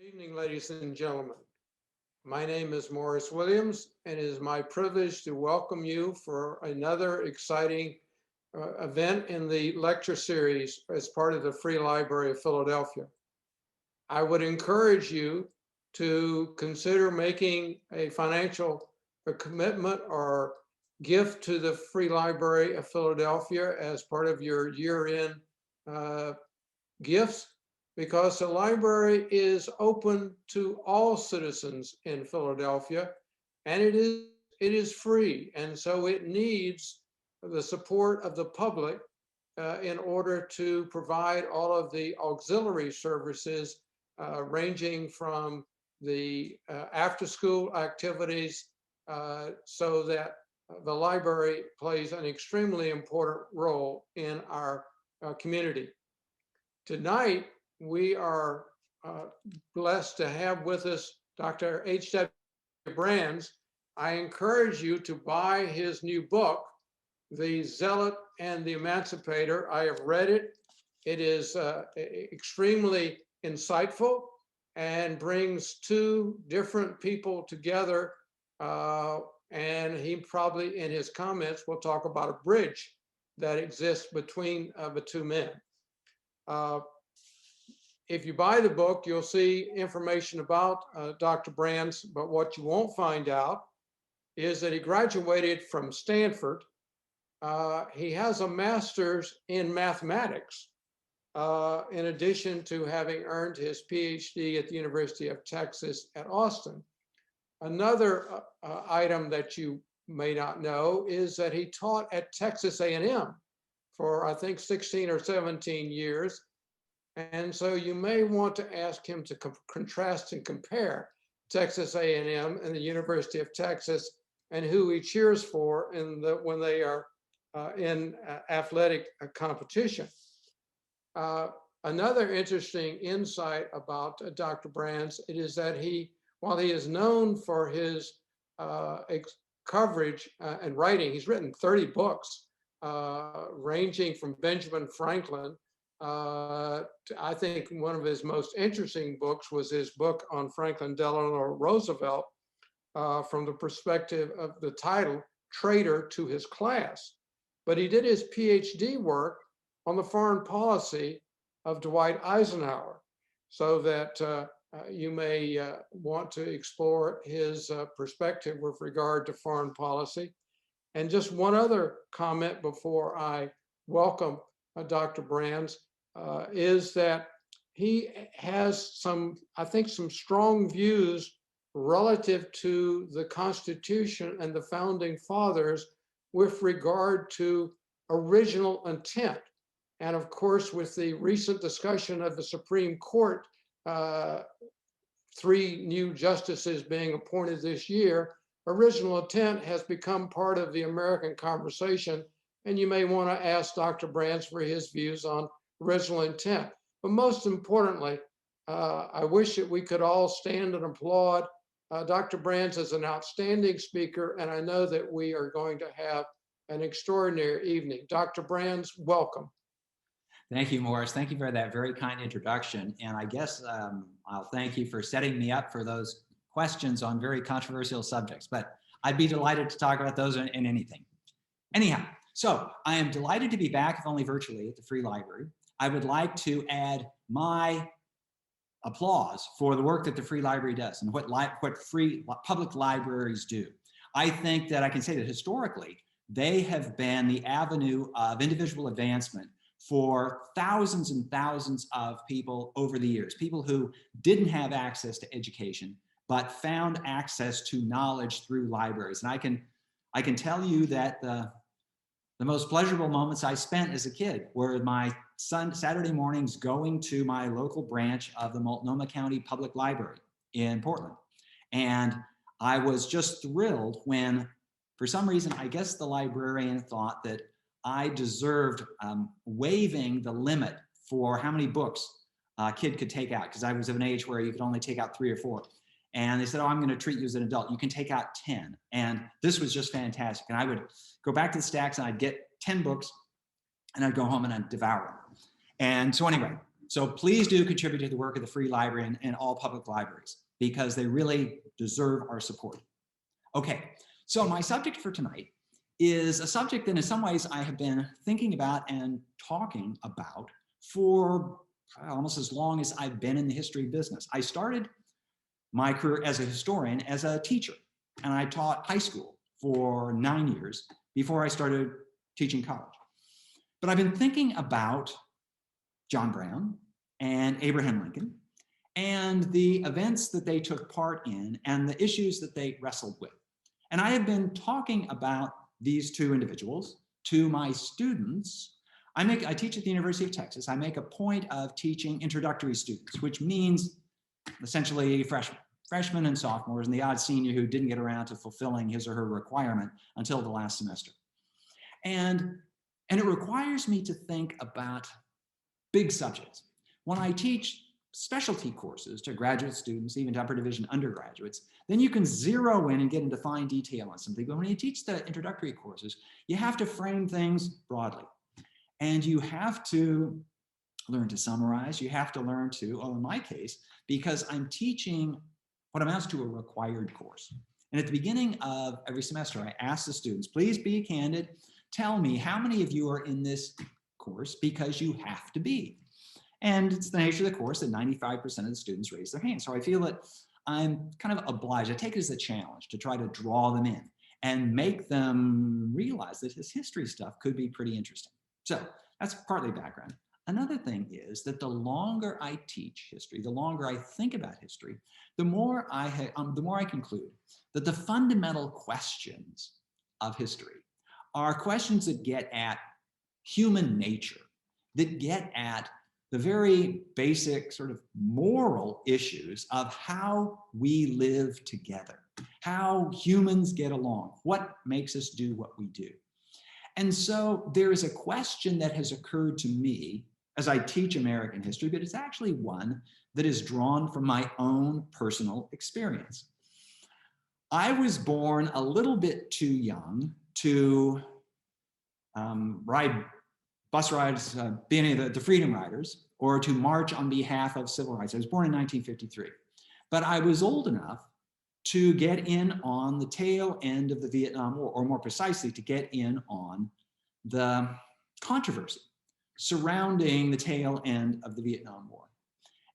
Good evening, ladies and gentlemen. My name is Morris Williams, and it is my privilege to welcome you for another exciting event in the lecture series as part of the Free Library of Philadelphia. I would encourage you to consider making a financial commitment or gift to the Free Library of Philadelphia as part of your year-end gifts, because the library is open to all citizens in Philadelphia, and it is free, and so it needs the support of the public in order to provide all of the auxiliary services ranging from the after-school activities so that the library plays an extremely important role in our community. Tonight, we are blessed to have with us Dr. H.W. Brands. I encourage you to buy his new book, The Zealot and the Emancipator. I have read it. It is extremely insightful and brings two different people together. And he probably, in his comments, will talk about a bridge that exists between the two men. If you buy the book, you'll see information about Dr. Brands, but what you won't find out is that he graduated from Stanford. He has a master's in mathematics, in addition to having earned his PhD at the University of Texas at Austin. Another item that you may not know is that he taught at Texas A&M for, I think, 16 or 17 years. And so you may want to ask him to contrast and compare Texas A&M and the University of Texas and who he cheers for when they are in athletic competition. Another interesting insight about Dr. Brands, it is that while he is known for his coverage and writing, he's written 30 books ranging from Benjamin Franklin. I think one of his most interesting books was his book on Franklin Delano Roosevelt from the perspective of the title, Traitor to his class. But he did his PhD work on the foreign policy of Dwight Eisenhower, so that you may want to explore his perspective with regard to foreign policy. And just one other comment before I welcome Dr. Brands, is that he has I think some strong views relative to the Constitution and the Founding Fathers with regard to original intent. And of course, with the recent discussion of the Supreme Court, 3 new justices being appointed this year, original intent has become part of the American conversation. And you may want to ask Dr. Brands for his views on original intent. But most importantly, I wish that we could all stand and applaud. Dr. Brands is an outstanding speaker, and I know that we are going to have an extraordinary evening. Dr. Brands, welcome. Thank you, Morris. Thank you for that very kind introduction. And I guess I'll thank you for setting me up for those questions on very controversial subjects, but I'd be delighted to talk about those in anything. Anyhow, so I am delighted to be back, if only virtually, at the Free Library. I would like to add my applause for the work that the Free Library does and what free public libraries do. I think that I can say that historically, they have been the avenue of individual advancement for thousands and thousands of people over the years, people who didn't have access to education, but found access to knowledge through libraries. And I can tell you that the most pleasurable moments I spent as a kid were my Saturday mornings going to my local branch of the Multnomah County Public Library in Portland. And I was just thrilled when, for some reason, I guess the librarian thought that I deserved waiving the limit for how many books a kid could take out, because I was of an age where you could only take out 3 or 4. And they said, oh, I'm going to treat you as an adult. You can take out 10. And this was just fantastic. And I would go back to the stacks and I'd get 10 books and I'd go home and I'd devour them. And so anyway, So please do contribute to the work of the Free Library and all public libraries, because they really deserve our support. Okay, so my subject for tonight is a subject that in some ways I have been thinking about and talking about for almost as long as I've been in the history business. I started my career as a historian, as a teacher, and I taught high school for 9 years before I started teaching college. But I've been thinking about John Brown and Abraham Lincoln and the events that they took part in and the issues that they wrestled with. And I have been talking about these two individuals to my students. I teach at the University of Texas. I make a point of teaching introductory students, which means essentially freshmen and sophomores, and the odd senior who didn't get around to fulfilling his or her requirement until the last semester. And it requires me to think about big subjects. When I teach specialty courses to graduate students, even to upper division undergraduates, then you can zero in and get into fine detail on something. But when you teach the introductory courses, you have to frame things broadly. And you have to learn to summarize. You have to learn to, in my case, because I'm teaching what amounts to a required course. And at the beginning of every semester, I ask the students, please be candid. Tell me how many of you are in this course because you have to be. And it's the nature of the course that 95% of the students raise their hands. So I feel that I'm kind of obliged. I take it as a challenge to try to draw them in and make them realize that this history stuff could be pretty interesting. So that's partly background. Another thing is that the longer I teach history, the longer I think about history, the more I conclude that the fundamental questions of history are questions that get at human nature, that get at the very basic sort of moral issues of how we live together, how humans get along, what makes us do what we do. And so there is a question that has occurred to me as I teach American history, but it's actually one that is drawn from my own personal experience. I was born a little bit too young to ride bus rides, be any of the Freedom Riders, or to march on behalf of civil rights. I was born in 1953, but I was old enough to get in on the tail end of the Vietnam War, or more precisely, to get in on the controversy surrounding the tail end of the Vietnam War.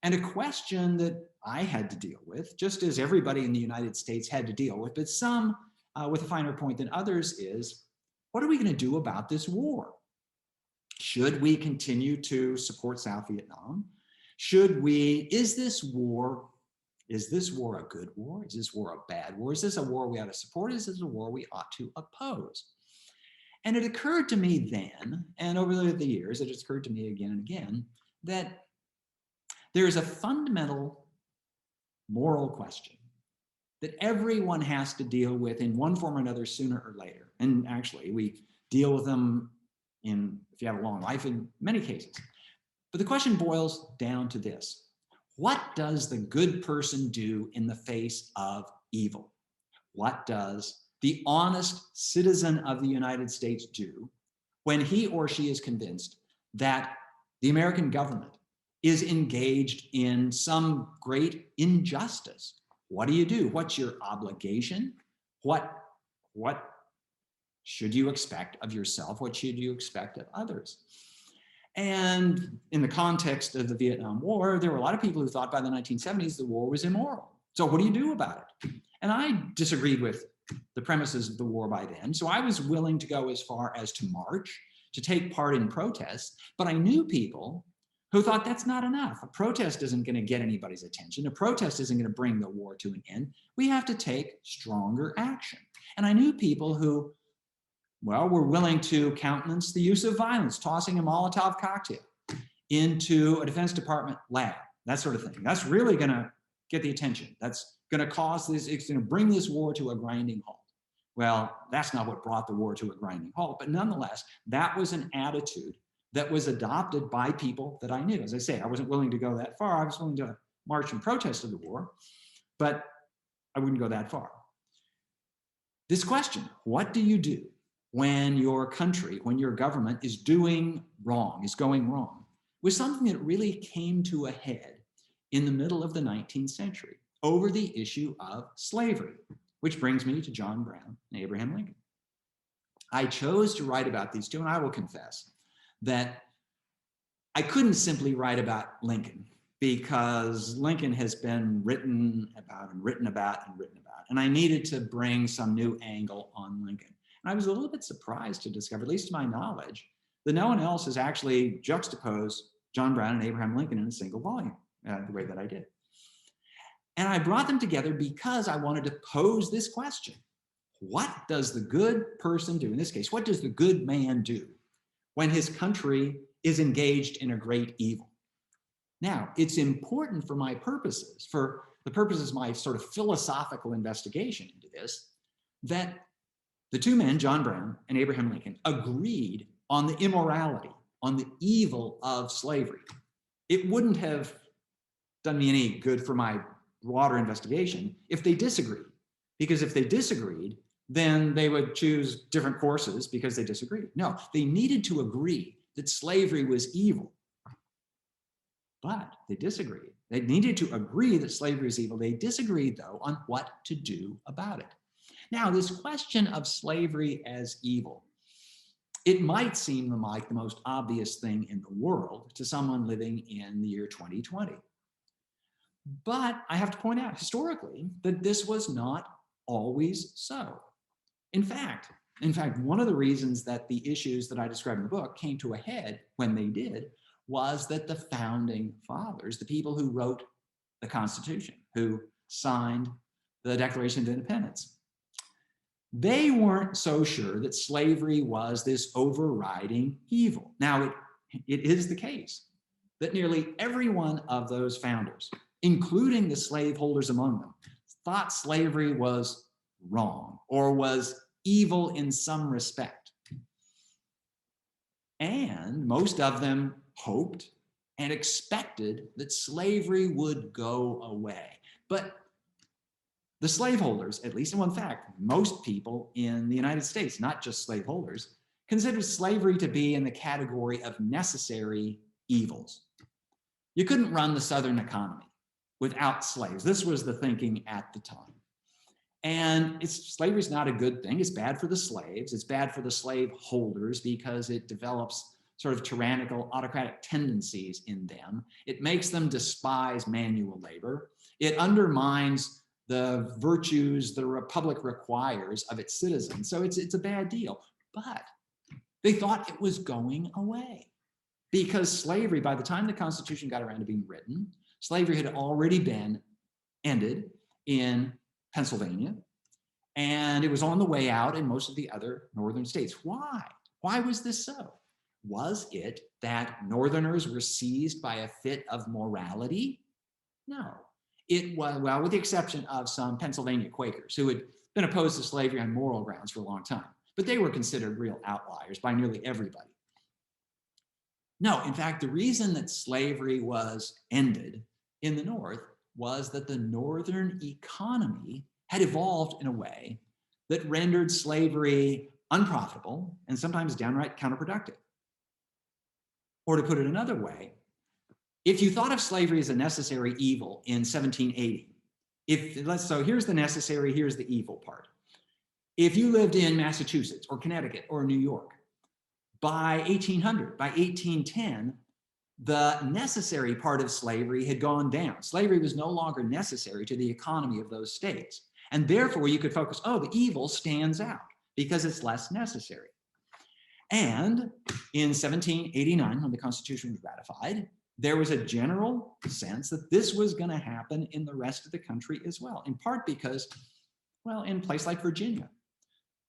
And a question that I had to deal with, just as everybody in the United States had to deal with, but some with a finer point than others, is what are we going to do about this war? Should we continue to support South Vietnam? Is this war a good war? Is this war a bad war? Is this a war we ought to support? Is this a war we ought to oppose? And it occurred to me then, and over the years, it has occurred to me again and again, that there is a fundamental moral question that everyone has to deal with in one form or another sooner or later. And actually, we deal with them if you have a long life, in many cases. But the question boils down to this: what does the good person do in the face of evil? What does the honest citizen of the United States do when he or she is convinced that the American government is engaged in some great injustice? What do you do? What's your obligation? What should you expect of yourself? What should you expect of others? And in the context of the Vietnam War, there were a lot of people who thought by the 1970s the war was immoral. So what do you do about it? And I disagreed with the premises of the war by then. So I was willing to go as far as to march, to take part in protests. But I knew people who thought that's not enough. A protest isn't going to get anybody's attention. A protest isn't going to bring the war to an end. We have to take stronger action. And I knew people who, were willing to countenance the use of violence, tossing a Molotov cocktail into a Defense Department lab, that sort of thing. That's really going to get the attention. That's going to cause this, it's going to bring this war to a grinding halt. Well, that's not what brought the war to a grinding halt, but nonetheless, that was an attitude that was adopted by people that I knew. As I say, I wasn't willing to go that far. I was willing to march in protest of the war, but I wouldn't go that far. This question, what do you do when your country, when your government is doing wrong, is going wrong? was something that really came to a head in the middle of the 19th century over the issue of slavery, which brings me to John Brown and Abraham Lincoln. I chose to write about these two, and I will confess that I couldn't simply write about Lincoln because Lincoln has been written about and written about and written about, and I needed to bring some new angle on Lincoln. And I was a little bit surprised to discover, at least to my knowledge, that no one else has actually juxtaposed John Brown and Abraham Lincoln in a single volume, the way that I did. And I brought them together because I wanted to pose this question. What does the good person do? In this case, what does the good man do when his country is engaged in a great evil? Now, it's important for my purposes, for the purposes of my sort of philosophical investigation into this, that the two men, John Brown and Abraham Lincoln, agreed on the immorality, on the evil of slavery. It wouldn't have done me any good for my broader investigation if they disagreed, because if they disagreed, then they would choose different courses because they disagreed. No, they needed to agree that slavery was evil, but they disagreed. They needed to agree that slavery is evil. They disagreed, though, on what to do about it. Now, this question of slavery as evil, it might seem like the most obvious thing in the world to someone living in the year 2020. But I have to point out historically that this was not always so. In fact, one of the reasons that the issues that I described in the book came to a head when they did was that the founding fathers, the people who wrote the Constitution, who signed the Declaration of Independence, they weren't so sure that slavery was this overriding evil. Now, it is the case that nearly every one of those founders, including the slaveholders among them, thought slavery was wrong or was evil in some respect. And most of them hoped and expected that slavery would go away. But the slaveholders, at least in one fact, most people in the United States, not just slaveholders, considered slavery to be in the category of necessary evils. You couldn't run the Southern economy without slaves. This was the thinking at the time. And slavery is not a good thing. It's bad for the slaves. It's bad for the slave holders because it develops sort of tyrannical, autocratic tendencies in them. It makes them despise manual labor. It undermines the virtues the republic requires of its citizens. So it's a bad deal. But they thought it was going away because slavery, by the time the Constitution got around to being written, slavery had already been ended in Pennsylvania, and it was on the way out in most of the other northern states. Why? Why was this so? Was it that Northerners were seized by a fit of morality? No. It was, well, with the exception of some Pennsylvania Quakers who had been opposed to slavery on moral grounds for a long time, but they were considered real outliers by nearly everybody. No, in fact, the reason that slavery was ended in the North was that the Northern economy had evolved in a way that rendered slavery unprofitable and sometimes downright counterproductive. Or to put it another way, if you thought of slavery as a necessary evil in 1780, so here's the necessary, here's the evil part. If you lived in Massachusetts or Connecticut or New York, by 1800, by 1810, the necessary part of slavery had gone down. Slavery was no longer necessary to the economy of those states. And therefore you could focus, oh, the evil stands out because it's less necessary. And in 1789, when the Constitution was ratified, there was a general sense that this was going to happen in the rest of the country as well, in part because, well, in a place like Virginia,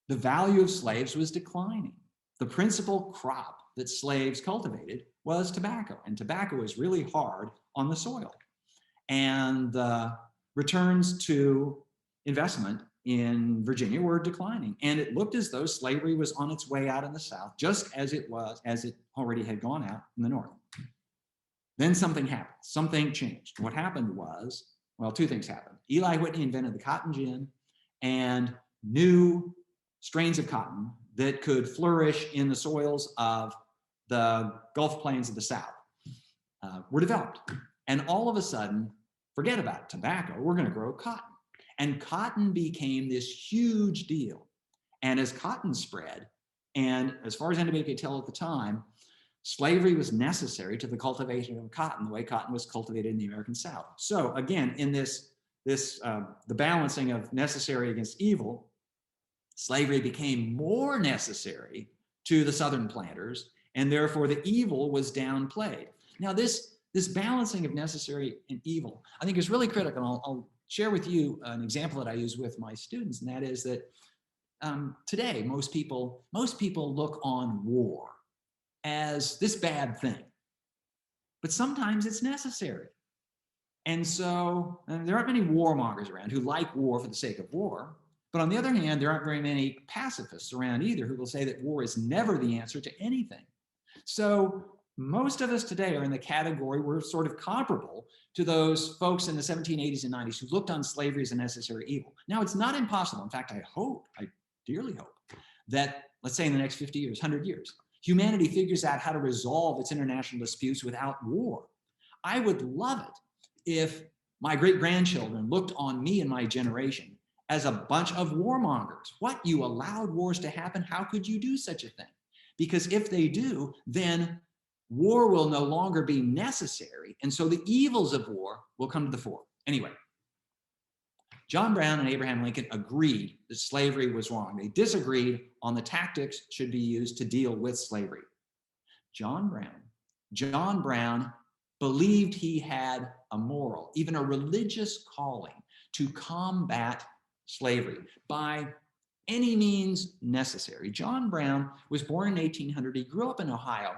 the value of slaves was declining. The principal crop that slaves cultivated was tobacco, and tobacco was really hard on the soil. And the returns to investment in Virginia were declining. And it looked as though slavery was on its way out in the South, just as it already had gone out in the North. Then something happened, something changed. What happened was, well, two things happened. Eli Whitney invented the cotton gin and new strains of cotton that could flourish in the soils of the Gulf Plains of the South. were developed. And all of a sudden, forget about tobacco, we're going to grow cotton. And cotton became this huge deal. And as cotton spread, and as far as anybody could tell at the time, slavery was necessary to the cultivation of cotton, the way cotton was cultivated in the American South. So again, in the balancing of necessary against evil, slavery became more necessary to the Southern planters, and therefore the evil was downplayed. Now this balancing of necessary and evil, I think is really critical. I'll share with you an example that I use with my students, and that is that today most people look on war as this bad thing, but sometimes it's necessary. And so there aren't many warmongers around who like war for the sake of war. But on the other hand, there aren't very many pacifists around either who will say that war is never the answer to anything. So most of us today are in the category, we're sort of comparable to those folks in the 1780s and 90s who looked on slavery as a necessary evil. Now, it's not impossible. In fact, I dearly hope that, let's say in the next 50 years, 100 years, humanity figures out how to resolve its international disputes without war. I would love it if my great-grandchildren looked on me and my generation as a bunch of warmongers. What, you allowed wars to happen? How could you do such a thing? Because if they do, then war will no longer be necessary, and so the evils of war will come to the fore. Anyway, John Brown and Abraham Lincoln agreed that slavery was wrong. They disagreed on the tactics should be used to deal with slavery. John Brown believed he had a moral, even a religious calling to combat slavery by any means necessary. John Brown was born in 1800. He grew up in Ohio,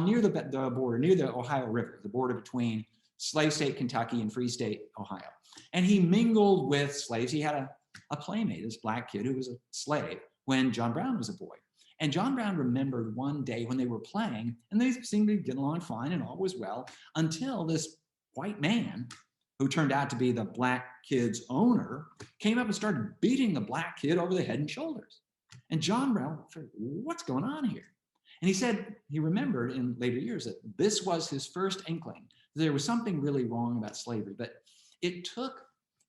near the border, near the Ohio River, the border between slave state Kentucky and free state Ohio. And he mingled with slaves. He had a playmate, this black kid who was a slave when John Brown was a boy. And John Brown remembered one day when they were playing, and they seemed to get along fine and all was well, until this white man, who turned out to be the black kid's owner, came up and started beating the black kid over the head and shoulders. And John Brown said, what's going on here? And he said, he remembered in later years that this was his first inkling. There was something really wrong about slavery, but it took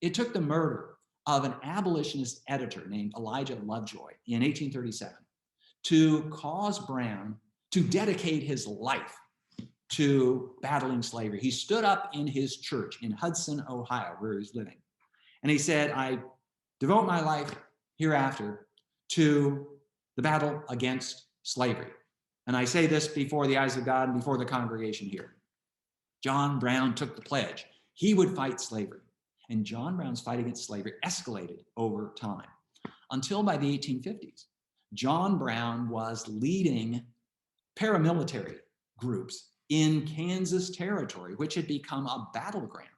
the murder of an abolitionist editor named Elijah Lovejoy in 1837 to cause Brown to dedicate his life to battling slavery. He stood up in his church in Hudson, Ohio, where he was living. And he said, I devote my life hereafter to the battle against slavery. And I say this before the eyes of God and before the congregation here. John Brown took the pledge. He would fight slavery. And John Brown's fight against slavery escalated over time until by the 1850s. John Brown was leading paramilitary groups in Kansas territory, which had become a battleground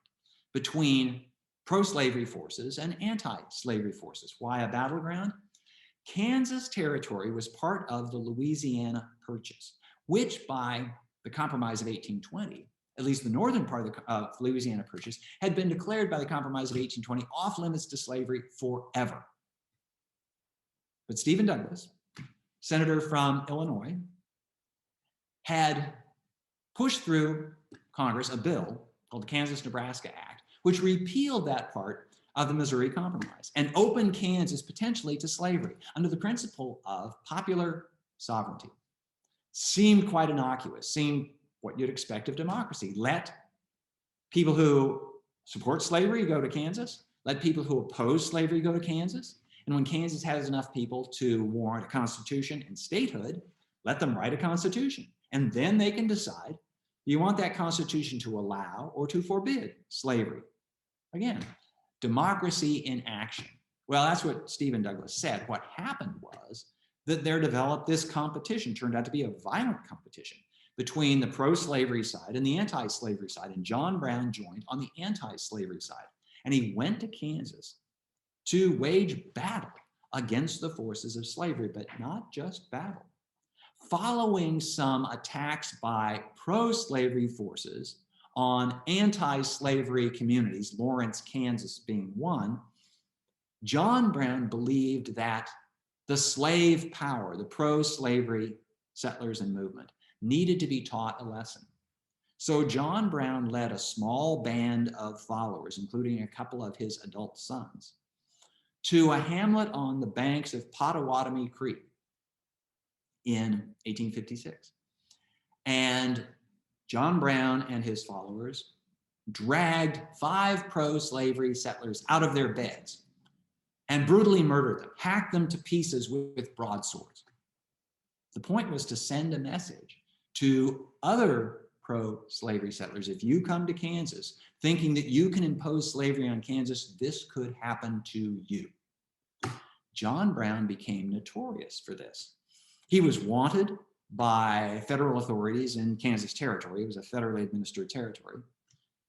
between pro-slavery forces and anti-slavery forces. Why a battleground? Kansas territory was part of the Louisiana Purchase, which by the Compromise of 1820, at least the northern part of the Louisiana Purchase, had been declared by the Compromise of 1820 off limits to slavery forever. But Stephen Douglass, senator from Illinois, had pushed through Congress a bill called the Kansas-Nebraska Act, which repealed that part of the Missouri Compromise and opened Kansas potentially to slavery under the principle of popular sovereignty. Seemed quite innocuous, seemed what you'd expect of democracy. Let people who support slavery go to Kansas, let people who oppose slavery go to Kansas, and when Kansas has enough people to warrant a constitution and statehood, let them write a constitution. And then they can decide, do you want that constitution to allow or to forbid slavery? Again, democracy in action. Well, that's what Stephen Douglass said. What happened was that there developed this competition, turned out to be a violent competition between the pro-slavery side and the anti-slavery side. And John Brown joined on the anti-slavery side. And he went to Kansas to wage battle against the forces of slavery, but not just battle. Following some attacks by pro-slavery forces on anti-slavery communities, Lawrence, Kansas being one, John Brown believed that the slave power, the pro-slavery settlers and movement, needed to be taught a lesson. So John Brown led a small band of followers, including a couple of his adult sons, to a hamlet on the banks of Pottawatomie Creek in 1856. And John Brown and his followers dragged 5 pro-slavery settlers out of their beds and brutally murdered them, hacked them to pieces with broadswords. The point was to send a message to other pro-slavery settlers. If you come to Kansas thinking that you can impose slavery on Kansas, this could happen to you. John Brown became notorious for this. He was wanted by federal authorities in Kansas Territory. It was a federally administered territory.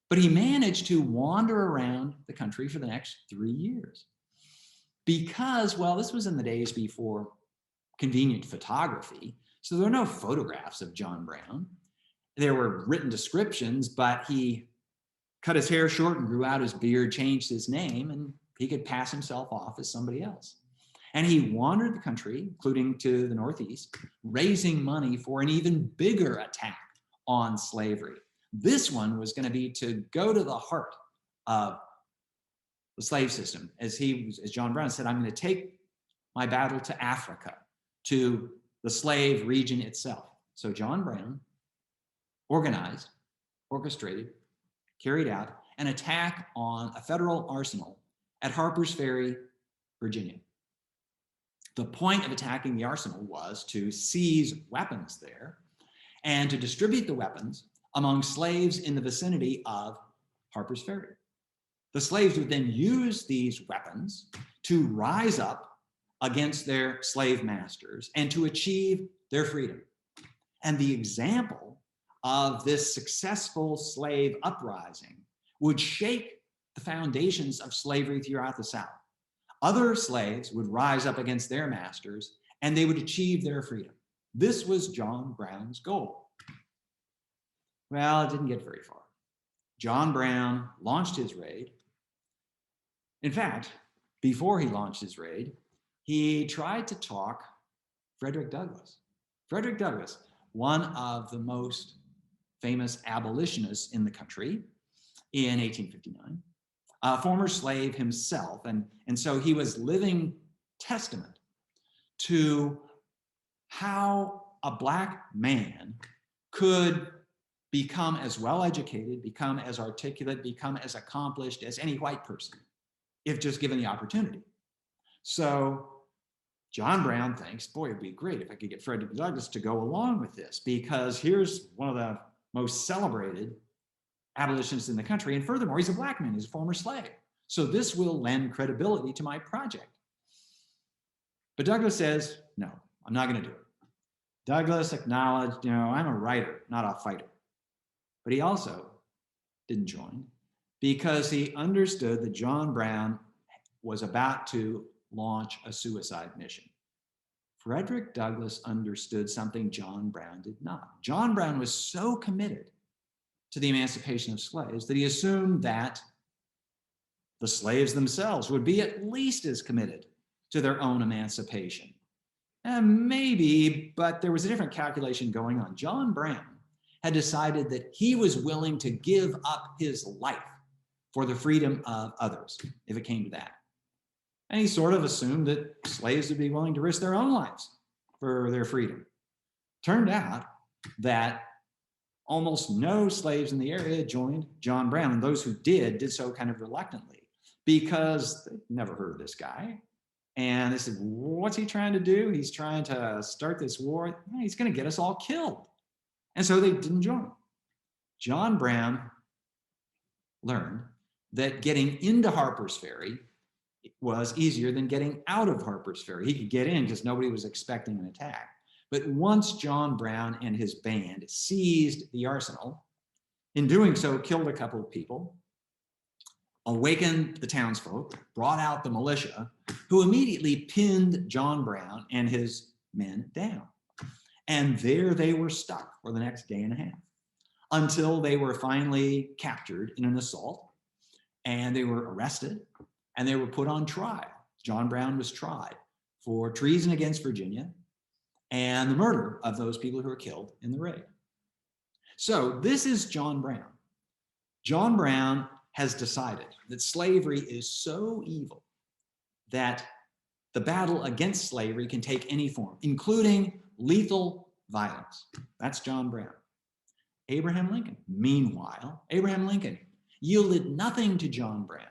But he managed to wander around the country for the next 3 years because, well, this was in the days before convenient photography. So there were no photographs of John Brown. There were written descriptions, but he cut his hair short and grew out his beard, changed his name, and he could pass himself off as somebody else. And he wandered the country, including to the Northeast, raising money for an even bigger attack on slavery. This one was going to be to go to the heart of the slave system. As John Brown said, I'm going to take my battle to Africa, to the slave region itself. So John Brown organized, orchestrated, carried out an attack on a federal arsenal at Harper's Ferry, Virginia. The point of attacking the arsenal was to seize weapons there and to distribute the weapons among slaves in the vicinity of Harper's Ferry. The slaves would then use these weapons to rise up against their slave masters and to achieve their freedom. And the example of this successful slave uprising would shake the foundations of slavery throughout the South. Other slaves would rise up against their masters and they would achieve their freedom. This was John Brown's goal. Well, it didn't get very far. John Brown launched his raid. In fact, before he launched his raid, he tried to talk Frederick Douglass. Frederick Douglass, one of the most famous abolitionists in the country in 1859, a former slave himself. And so he was living testament to how a Black man could become as well-educated, become as articulate, become as accomplished as any white person, if just given the opportunity. So John Brown thinks, boy, it'd be great if I could get Frederick Douglass to go along with this, because here's one of the most celebrated abolitionists in the country. And furthermore, he's a Black man, he's a former slave. So this will lend credibility to my project. But Douglass says, no, I'm not going to do it. Douglass acknowledged, I'm a writer, not a fighter. But he also didn't join because he understood that John Brown was about to launch a suicide mission. Frederick Douglass understood something John Brown did not. John Brown was so committed to the emancipation of slaves that he assumed that the slaves themselves would be at least as committed to their own emancipation. And maybe, but there was a different calculation going on. John Brown had decided that he was willing to give up his life for the freedom of others, if it came to that. And he sort of assumed that slaves would be willing to risk their own lives for their freedom. Turned out that almost no slaves in the area joined John Brown, and those who did so kind of reluctantly because they'd never heard of this guy. And they said, what's he trying to do? He's trying to start this war. He's going to get us all killed. And so they didn't join. John Brown learned that getting into Harper's Ferry was easier than getting out of Harper's Ferry. He could get in because nobody was expecting an attack. But once John Brown and his band seized the arsenal, in doing so, killed a couple of people, awakened the townsfolk, brought out the militia, who immediately pinned John Brown and his men down. And there they were stuck for the next day and a half until they were finally captured in an assault, and they were arrested and they were put on trial. John Brown was tried for treason against Virginia and the murder of those people who were killed in the raid. So this is John Brown. John Brown has decided that slavery is so evil that the battle against slavery can take any form, including lethal violence. That's John Brown. Abraham Lincoln, meanwhile, Abraham Lincoln yielded nothing to John Brown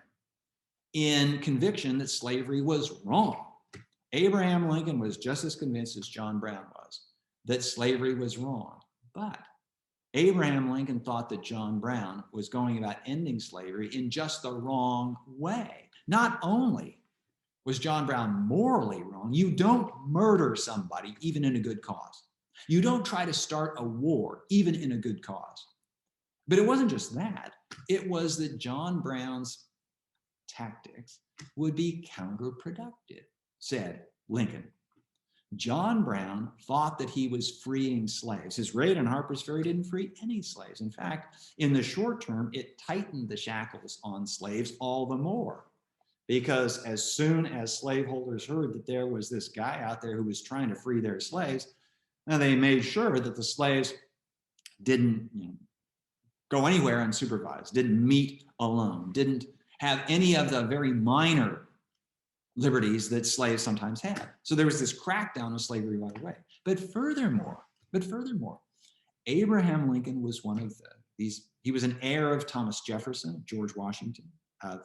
in conviction that slavery was wrong. Abraham Lincoln was just as convinced as John Brown was that slavery was wrong. But Abraham Lincoln thought that John Brown was going about ending slavery in just the wrong way. Not only was John Brown morally wrong, you don't murder somebody even in a good cause. You don't try to start a war even in a good cause. But it wasn't just that. It was that John Brown's tactics would be counterproductive, said Lincoln. John Brown thought that he was freeing slaves. His raid on Harper's Ferry didn't free any slaves. In fact, in the short term, it tightened the shackles on slaves all the more. Because as soon as slaveholders heard that there was this guy out there who was trying to free their slaves, now they made sure that the slaves didn't go anywhere unsupervised, didn't meet alone, didn't have any of the very minor liberties that slaves sometimes had. So there was this crackdown of slavery right away. But furthermore, Abraham Lincoln was one of these, he was an heir of Thomas Jefferson, of George Washington, of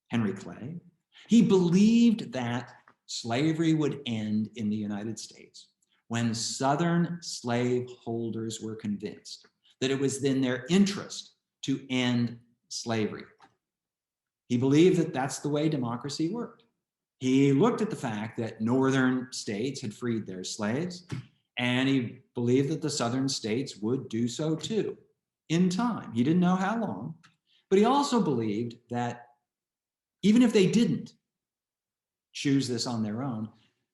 Henry Clay. He believed that slavery would end in the United States when Southern slaveholders were convinced that it was in their interest to end slavery. He believed that that's the way democracy worked. He looked at the fact that Northern states had freed their slaves, and he believed that the Southern states would do so too, in time. He didn't know how long, but he also believed that even if they didn't choose this on their own,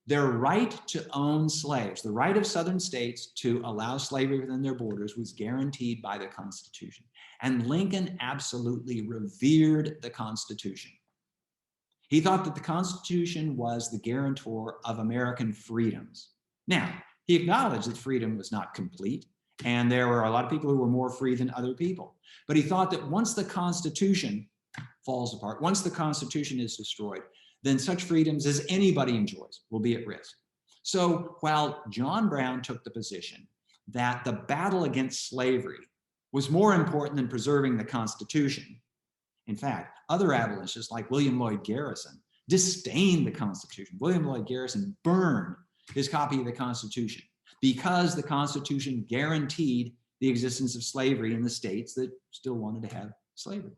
their right to own slaves, the right of Southern states to allow slavery within their borders, was guaranteed by the Constitution. And Lincoln absolutely revered the Constitution. He thought that the Constitution was the guarantor of American freedoms. Now, he acknowledged that freedom was not complete, and there were a lot of people who were more free than other people. But he thought that once the Constitution falls apart, once the Constitution is destroyed, then such freedoms as anybody enjoys will be at risk. So while John Brown took the position that the battle against slavery was more important than preserving the Constitution, in fact, other abolitionists like William Lloyd Garrison disdained the Constitution. William Lloyd Garrison burned his copy of the Constitution because the Constitution guaranteed the existence of slavery in the states that still wanted to have slavery.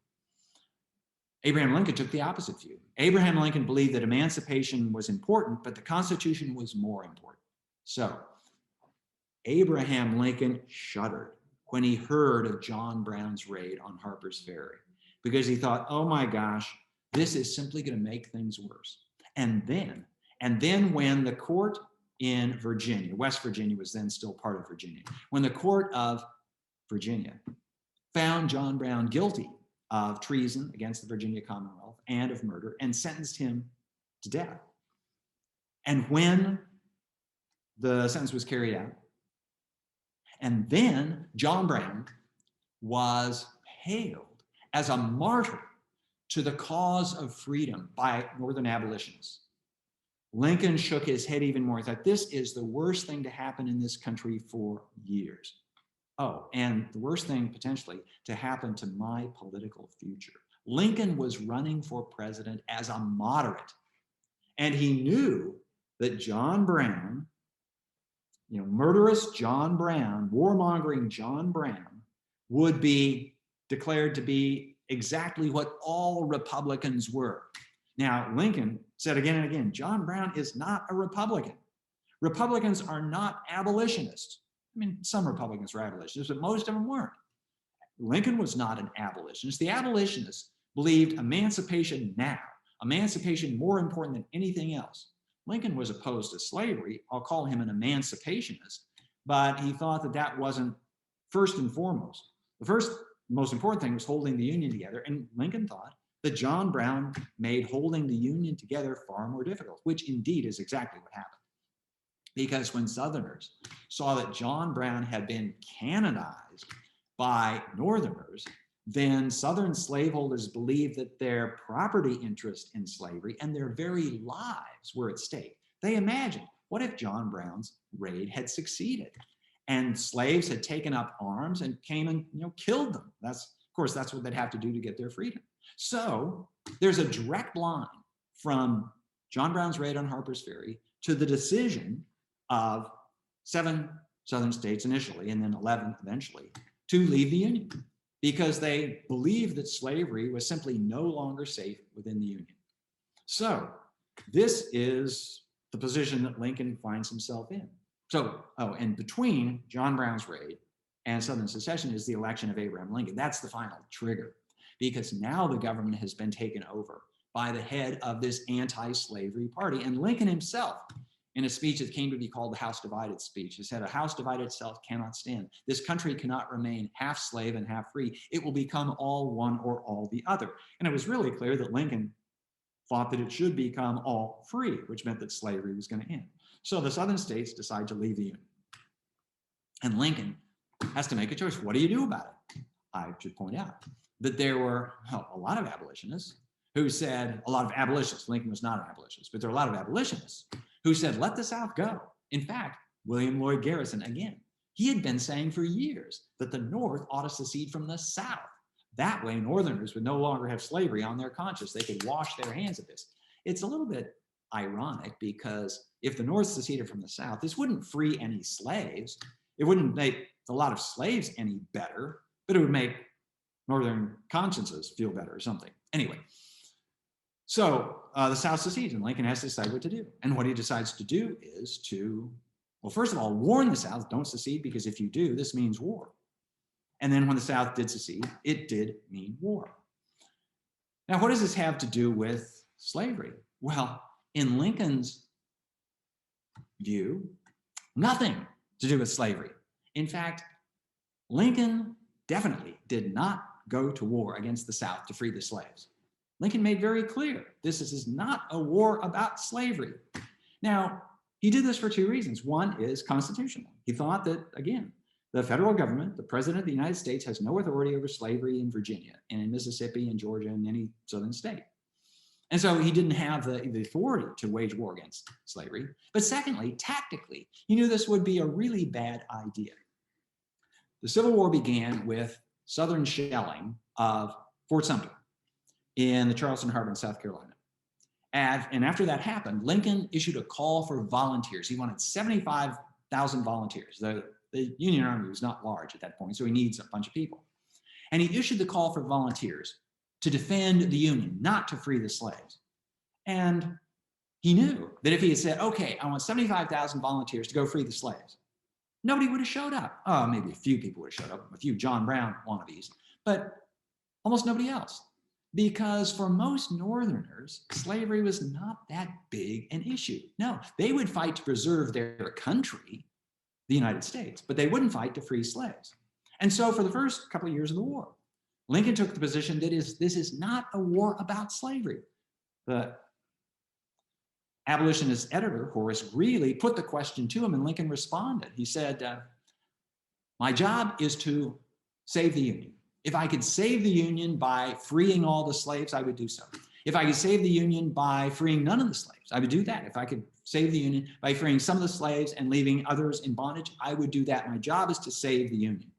Abraham Lincoln took the opposite view. Abraham Lincoln believed that emancipation was important, but the Constitution was more important. So Abraham Lincoln shuddered when he heard of John Brown's raid on Harper's Ferry, because he thought, oh my gosh, this is simply going to make things worse. And then when the court in Virginia, West Virginia was then still part of Virginia, when the court of Virginia found John Brown guilty of treason against the Virginia Commonwealth and of murder and sentenced him to death. And when the sentence was carried out, and then John Brown was hailed as a martyr to the cause of freedom by Northern abolitionists, Lincoln shook his head even more. He thought, this is the worst thing to happen in this country for years. Oh, and the worst thing potentially to happen to my political future. Lincoln was running for president as a moderate, and he knew that John Brown, murderous John Brown, warmongering John Brown, would be declared to be exactly what all Republicans were. Now, Lincoln said again and again, John Brown is not a Republican. Republicans are not abolitionists. I mean, some Republicans were abolitionists, but most of them weren't. Lincoln was not an abolitionist. The abolitionists believed emancipation now, emancipation more important than anything else. Lincoln was opposed to slavery. I'll call him an emancipationist, but he thought that that wasn't first and foremost. The first most important thing was holding the Union together, and Lincoln thought that John Brown made holding the Union together far more difficult, which indeed is exactly what happened. because when Southerners saw that John Brown had been canonized by Northerners, then Southern slaveholders believed that their property interest in slavery and their very lives were at stake. They imagined, what if John Brown's raid had succeeded and slaves had taken up arms and came and killed them? Of course, that's what they'd have to do to get their freedom. So there's a direct line from John Brown's raid on Harper's Ferry to the decision of 7 Southern states initially, and then 11 eventually, to leave the Union, because they believed that slavery was simply no longer safe within the Union. So this is the position that Lincoln finds himself in. So, and between John Brown's raid and Southern secession is the election of Abraham Lincoln. That's the final trigger, because now the government has been taken over by the head of this anti-slavery party. And Lincoln himself, in a speech that came to be called the House Divided speech, he said, "A house divided itself cannot stand. This country cannot remain half slave and half free. It will become all one or all the other." And it was really clear that Lincoln thought that it should become all free, which meant that slavery was going to end. So the Southern states decide to leave the Union. And Lincoln has to make a choice. What do you do about it? I should point out that there were a lot of abolitionists who said, Lincoln was not an abolitionist, but there are a lot of abolitionists who said, let the South go. In fact, William Lloyd Garrison, again, he had been saying for years that the North ought to secede from the South. That way, Northerners would no longer have slavery on their conscience. They could wash their hands of this. It's a little bit ironic, because if the North seceded from the South, this wouldn't free any slaves. It wouldn't make a lot of slaves any better, but it would make Northern consciences feel better or something. Anyway, so the South secedes, and Lincoln has to decide what to do. And what he decides to do is to, well, first of all, warn the South, don't secede, because if you do, this means war. And then when the South did secede, it did mean war. Now, what does this have to do with slavery? Well, in Lincoln's view, nothing to do with slavery. In fact, Lincoln definitely did not go to war against the South to free the slaves. Lincoln made very clear, this is not a war about slavery. Now, he did this for 2 reasons. One is constitutional. He thought that, again, the federal government, the president of the United States, has no authority over slavery in Virginia and in Mississippi and Georgia and any southern state. And so he didn't have the authority to wage war against slavery. But secondly, tactically, he knew this would be a really bad idea. The Civil War began with Southern shelling of Fort Sumter in the Charleston Harbor in South Carolina. And after that happened, Lincoln issued a call for volunteers. He wanted 75,000 volunteers. The Union Army was not large at that point, so he needs a bunch of people. And he issued the call for volunteers to defend the Union, not to free the slaves. And he knew that if he had said, okay, I want 75,000 volunteers to go free the slaves, nobody would have showed up. Oh, maybe a few people would have showed up, a few John Brown wannabes, but almost nobody else. Because for most Northerners, slavery was not that big an issue. No, they would fight to preserve their country, the United States, but they wouldn't fight to free slaves. And so for the first couple of years of the war, Lincoln took the position that this is not a war about slavery. The abolitionist editor, Horace Greeley, put the question to him, and Lincoln responded. He said, my job is to save the Union. If I could save the Union by freeing all the slaves, I would do so. If I could save the Union by freeing none of the slaves, I would do that. If I could save the Union by freeing some of the slaves and leaving others in bondage, I would do that. My job is to save the Union.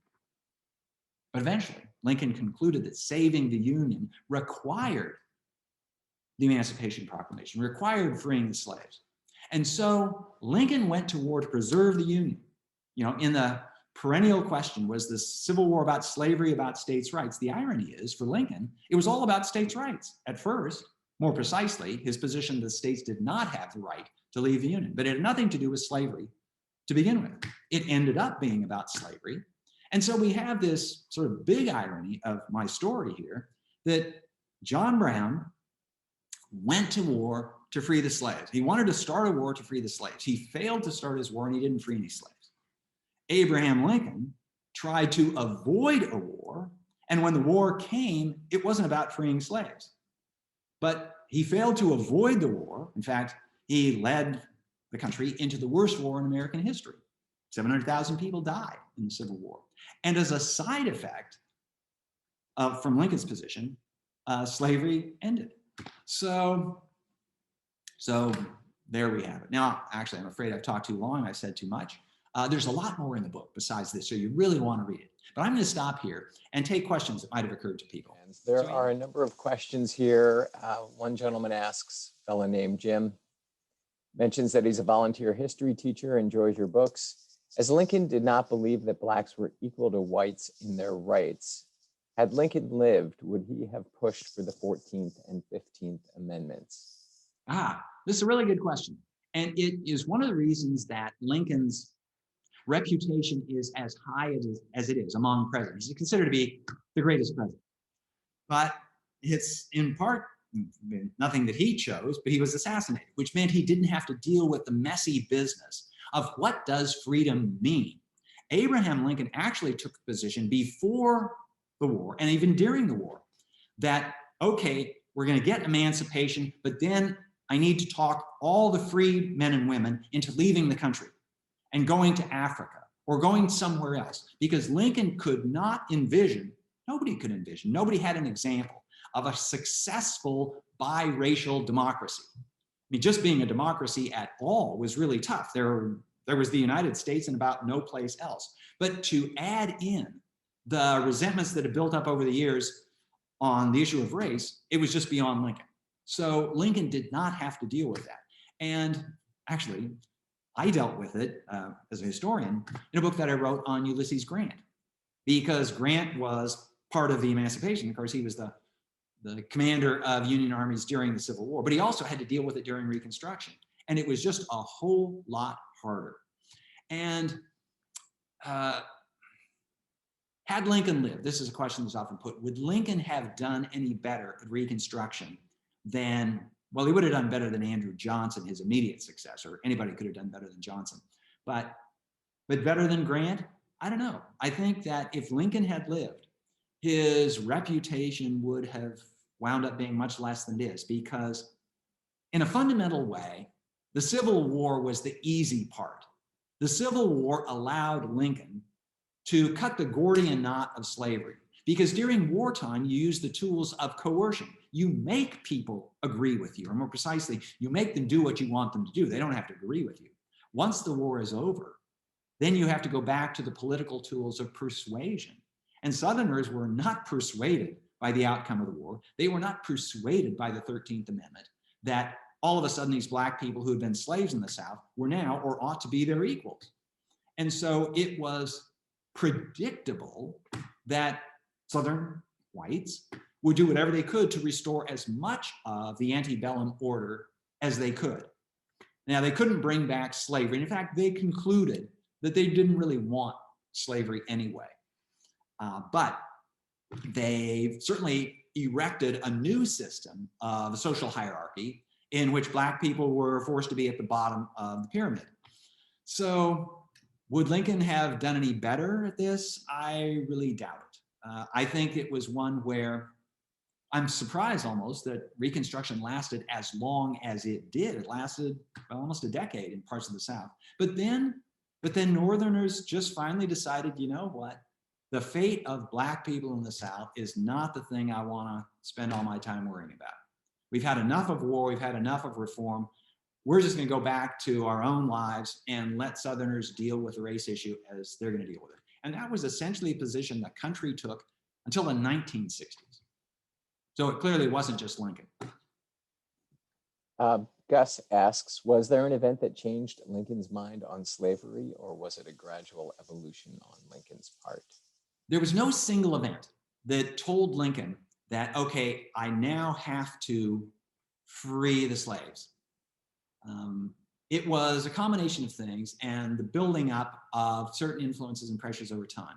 But eventually, Lincoln concluded that saving the Union required the Emancipation Proclamation, required freeing the slaves. And so Lincoln went to war to preserve the Union. You know, in the perennial question, was the Civil War about slavery, about states' rights? The irony is, for Lincoln, it was all about states' rights. At first, more precisely, his position that the states did not have the right to leave the Union, but it had nothing to do with slavery to begin with. It ended up being about slavery. And so we have this sort of big irony of my story here, that John Brown went to war to free the slaves. He wanted to start a war to free the slaves. He failed to start his war, and he didn't free any slaves. Abraham Lincoln tried to avoid a war, and when the war came, it wasn't about freeing slaves. But he failed to avoid the war. In fact, he led the country into the worst war in American history. 700,000 people died in the Civil War. And as a side effect from Lincoln's position, slavery ended. So there we have it. Now, actually, I'm afraid I've talked too long. I've said too much. There's a lot more in the book besides this, so you really want to read it. But I'm going to stop here and take questions that might have occurred to people. And there are a number of questions here. One gentleman asks, a fellow named Jim, mentions that he's a volunteer history teacher, enjoys your books. As Lincoln did not believe that blacks were equal to whites in their rights, had Lincoln lived, would he have pushed for the 14th and 15th Amendments? This is a really good question. And it is one of the reasons that Lincoln's reputation is as high as it is among presidents. He's considered to be the greatest president. But it's in part nothing that he chose, but he was assassinated, which meant he didn't have to deal with the messy business of what does freedom mean. Abraham Lincoln actually took the position before the war and even during the war that, okay, we're going to get emancipation, but then I need to talk all the free men and women into leaving the country and going to Africa or going somewhere else, because Lincoln could not envision, nobody could envision, nobody had an example of a successful biracial democracy. I mean, just being a democracy at all was really tough. There was the United States and about no place else. But to add in the resentments that had built up over the years on the issue of race, it was just beyond Lincoln. So Lincoln did not have to deal with that. And actually, I dealt with it as a historian in a book that I wrote on Ulysses Grant, because Grant was part of the emancipation. Of course, he was the commander of Union armies during the Civil War, but he also had to deal with it during Reconstruction. And it was just a whole lot harder. And had Lincoln lived, this is a question that's often put, would Lincoln have done any better at Reconstruction than, well, he would have done better than Andrew Johnson, his immediate successor. Anybody could have done better than Johnson. But better than Grant? I don't know. I think that if Lincoln had lived, his reputation would have wound up being much less than it is, because in a fundamental way, the Civil War was the easy part. The Civil War allowed Lincoln to cut the Gordian knot of slavery, because during wartime, you use the tools of coercion. You make people agree with you, or more precisely, you make them do what you want them to do. They don't have to agree with you. Once the war is over, then you have to go back to the political tools of persuasion. And Southerners were not persuaded by the outcome of the war. They were not persuaded by the 13th Amendment that all of a sudden these black people who had been slaves in the South were now or ought to be their equals. And so it was predictable that Southern whites would do whatever they could to restore as much of the antebellum order as they could. Now, they couldn't bring back slavery. And in fact, they concluded that they didn't really want slavery anyway. But they certainly erected a new system of social hierarchy in which black people were forced to be at the bottom of the pyramid. So would Lincoln have done any better at this? I really doubt it. I think it was one where I'm surprised almost that Reconstruction lasted as long as it did. It lasted almost a decade in parts of the South. But then Northerners just finally decided, you know what? The fate of black people in the South is not the thing I want to spend all my time worrying about. We've had enough of war. We've had enough of reform. We're just going to go back to our own lives and let Southerners deal with the race issue as they're going to deal with it. And that was essentially a position the country took until the 1960s. So it clearly wasn't just Lincoln. Gus asks, was there an event that changed Lincoln's mind on slavery, or was it a gradual evolution on Lincoln's part? There was no single event that told Lincoln that, okay, I now have to free the slaves. It was a combination of things and the building up of certain influences and pressures over time.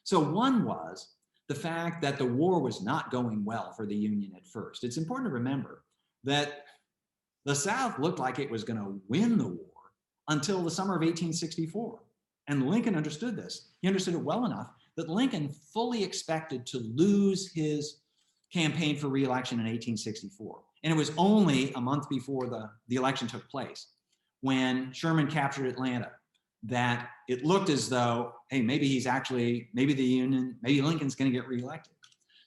So one was the fact that the war was not going well for the Union at first. It's important to remember that the South looked like it was going to win the war until the summer of 1864. And Lincoln understood this. He understood it well enough that Lincoln fully expected to lose his campaign for re-election in 1864. And it was only a month before the election took place when Sherman captured Atlanta, that it looked as though, hey, maybe Lincoln's going to get reelected.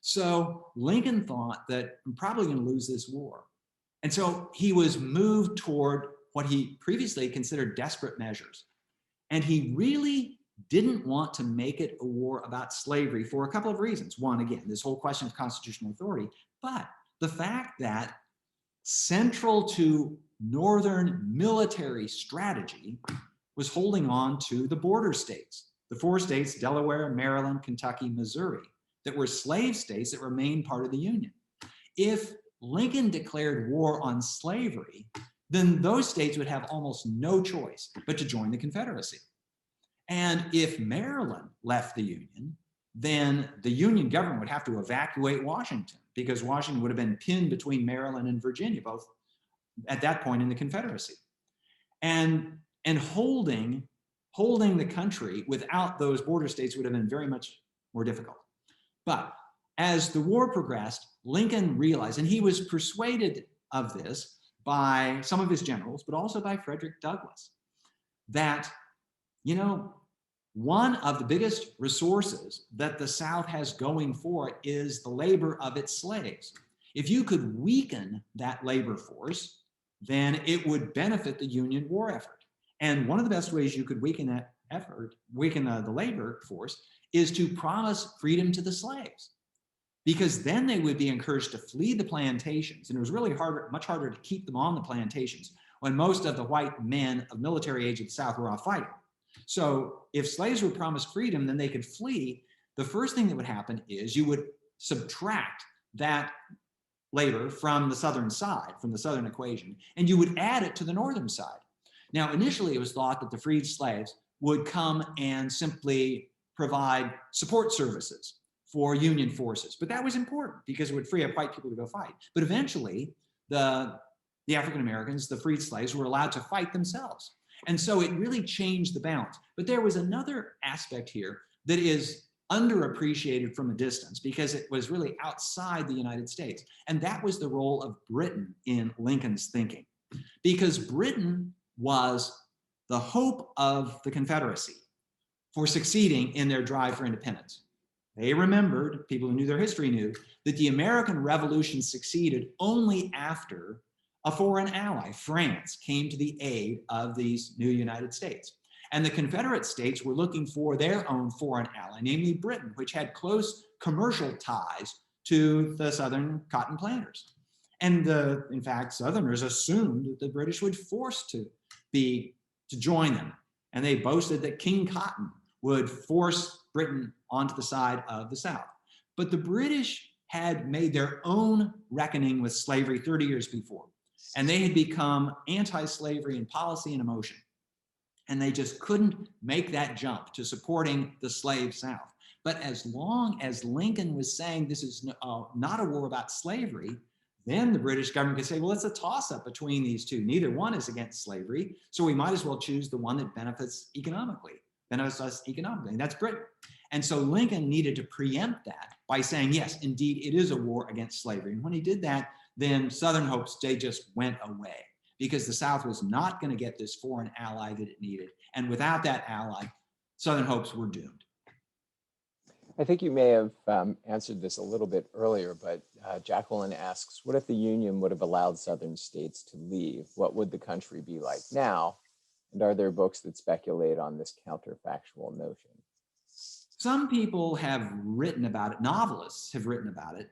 So Lincoln thought that I'm probably going to lose this war. And so he was moved toward what he previously considered desperate measures. And he really didn't want to make it a war about slavery for a couple of reasons. One, again, this whole question of constitutional authority, but the fact that central to Northern military strategy was holding on to the border states, the 4 states, Delaware, Maryland, Kentucky, Missouri, that were slave states that remained part of the Union. If Lincoln declared war on slavery, then those states would have almost no choice but to join the Confederacy. And if Maryland left the Union, then the Union government would have to evacuate Washington, because Washington would have been pinned between Maryland and Virginia, both at that point in the Confederacy. And holding the country without those border states would have been very much more difficult. But as the war progressed, Lincoln realized, and he was persuaded of this by some of his generals, but also by Frederick Douglass, that, one of the biggest resources that the South has going for it is the labor of its slaves. If you could weaken that labor force, then it would benefit the Union war effort. And one of the best ways you could weaken that effort, the labor force, is to promise freedom to the slaves. Because then they would be encouraged to flee the plantations. And it was really much harder to keep them on the plantations when most of the white men of military age of the South were off fighting. So if slaves were promised freedom, then they could flee. The first thing that would happen is you would subtract that labor from the Southern side, from the Southern equation, and you would add it to the Northern side. Now, initially, it was thought that the freed slaves would come and simply provide support services for Union forces. But that was important because it would free up white people to go fight. But eventually, the African Americans, the freed slaves, were allowed to fight themselves. And so it really changed the balance. But there was another aspect here that is underappreciated from a distance because it was really outside the United States. And that was the role of Britain in Lincoln's thinking. Because Britain was the hope of the Confederacy for succeeding in their drive for independence. They remembered, people who knew their history knew, that the American Revolution succeeded only after a foreign ally, France, came to the aid of these new United States. And the Confederate States were looking for their own foreign ally, namely Britain, which had close commercial ties to the Southern cotton planters. And in fact, Southerners assumed that the British would force to join them. And they boasted that King Cotton would force Britain onto the side of the South. But the British had made their own reckoning with slavery 30 years before. And they had become anti-slavery in policy and emotion. And they just couldn't make that jump to supporting the slave South. But as long as Lincoln was saying this is not a war about slavery, then the British government could say, well, it's a toss-up between these two. Neither one is against slavery, so we might as well choose the one that benefits us economically, and that's Britain. And so Lincoln needed to preempt that by saying, yes, indeed, it is a war against slavery. And when he did that, then Southern hopes, they just went away because the South was not going to get this foreign ally that it needed. And without that ally, Southern hopes were doomed. I think you may have answered this a little bit earlier, but Jacqueline asks, what if the Union would have allowed Southern states to leave? What would the country be like now? And are there books that speculate on this counterfactual notion? Some people have written about it, novelists have written about it.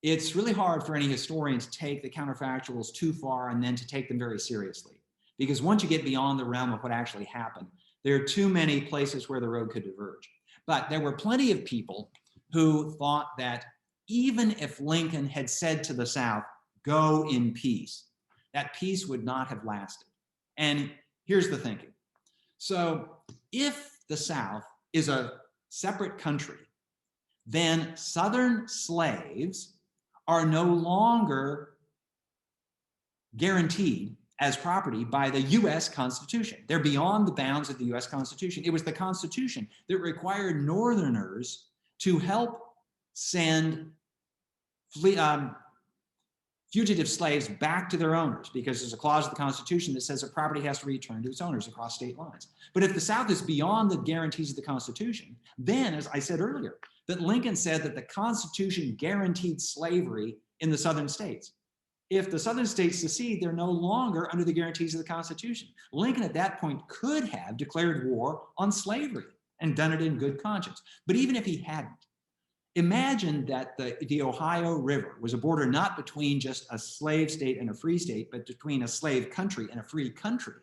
It's really hard for any historian to take the counterfactuals too far and then to take them very seriously. Because once you get beyond the realm of what actually happened, there are too many places where the road could diverge. But there were plenty of people who thought that even if Lincoln had said to the South, go in peace, that peace would not have lasted. And here's the thinking. So if the South is a separate country, then Southern slaves are no longer guaranteed as property by the US Constitution. They're beyond the bounds of the US Constitution. It was the Constitution that required Northerners to help send fugitive slaves back to their owners, because there's a clause of the Constitution that says that property has to return to its owners across state lines. But if the South is beyond the guarantees of the Constitution, then, as I said earlier, that Lincoln said that the Constitution guaranteed slavery in the southern states. If the southern states secede, they're no longer under the guarantees of the Constitution. Lincoln at that point could have declared war on slavery and done it in good conscience. But even if he hadn't, imagine that the Ohio River was a border not between just a slave state and a free state, but between a slave country and a free country.